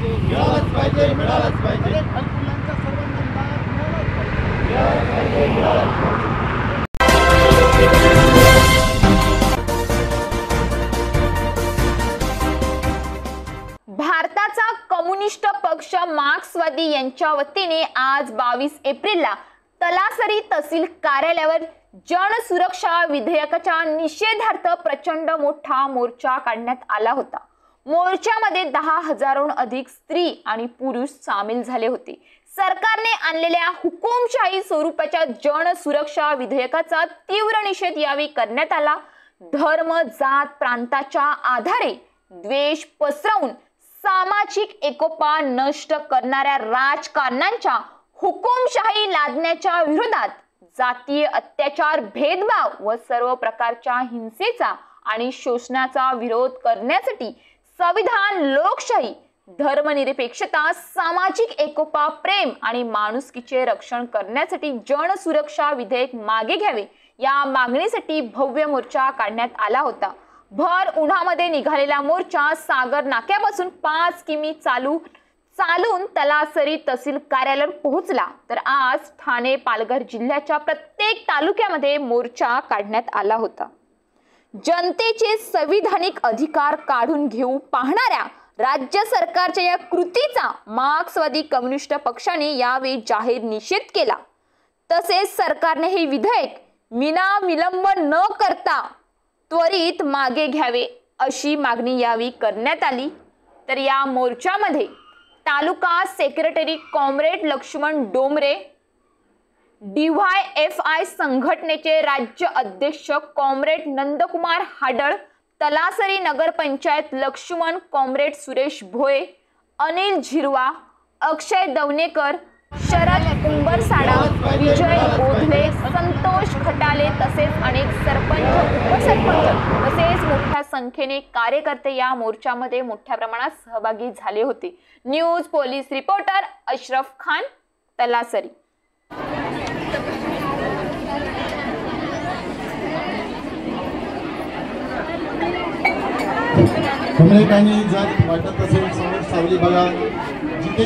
पाहिजे, मिळालंच पाहिजे, मिळालंच पाहिजे, घरकुलांचा सर्वांना लाभ मिळालाच पाहिजे, मिळालंच पाहिजे. भारताचा कम्युनिस्ट पक्ष मार्क्सवादी यांच्या वतीने आज 22 एप्रिलला तलासरी तहसील कार्यालयावर जनसुरक्षा विधेयकाच्या निषेधार्थ प्रचंड मोठा मोर्चा काढण्यात आला होता। मोर्चामध्ये 10,000हून अधिक स्त्री आणि पुरुष सामील झाले होते। सरकारने आणलेल्या हुकुमशाही स्वरूपाच्या जनसुरक्षा विधेयकाचा तीव्र निषेध यावेळी करण्यात आला। धर्म, जात, प्रांताच्या आधारे द्वेष पसरवून सामाजिक एकोपा नष्ट करणाऱ्या राजकारण्यांच्या हुकुमशाही लादण्याच्या विरोधात जातीय अत्याचार, भेदभाव व सर्व प्रकारच्या हिंसेचा आणि शोषणाचा विरोध करण्यासाठी संविधान, लोकशाही, धर्मनिरपेक्षता, सामाजिक एकोपा, प्रेम आणि माणुसकीचे रक्षण करण्यासाठी जनसुरक्षा विधेयक मागे घ्यावे या मागणीसाठी भव्य मोर्चा काढण्यात आला होता। भर उन्हामध्ये निघालेला मोर्चा सागर नाक्यापासून 5 किमी चालून तलासरी तहसील कार्यालयावर पोहोचला। तर आज ठाणे, पालघर जिल्ह्याच्या प्रत्येक तालुक्यामध्ये मोर्चा काढण्यात आला होता। जनतेचे संविधानिक अधिकार काढून घेऊ पाहणाऱ्या राज्य सरकारच्या या कृतीचा मार्क्सवादी कम्युनिस्ट पक्षाने यावेळी जाहीर निषेध केला। तसेच सरकारने हे विधेयक विनाविलंब न करता त्वरित मागे घ्यावे अशी मागणी यावेळी करण्यात आली। तर या मोर्चामध्ये तालुका सेक्रेटरी कॉम्रेड लक्ष्मण डोमरे, DYFI संघटनेचे राज्य अध्यक्ष कॉम्रेड नंदकुमार हाडळ, तलासरी नगरपंचायत लक्ष्मण कॉम्रेड सुरेश भोये, अनिल झिरवा, अक्षय दवनेकर, शरद कुंभरसाडा, विजय बोधले, संतोष खटाले तसेच अनेक सरपंच, उपसरपंच तसेच मोठ्या संख्येने कार्यकर्ते या मोर्चामध्ये मोठ्या प्रमाणात सहभागी झाले होते। News police reporter Ashraf Khan, Talasari. तुम्ही काही जात वाटत असेल सावली बघा जिथे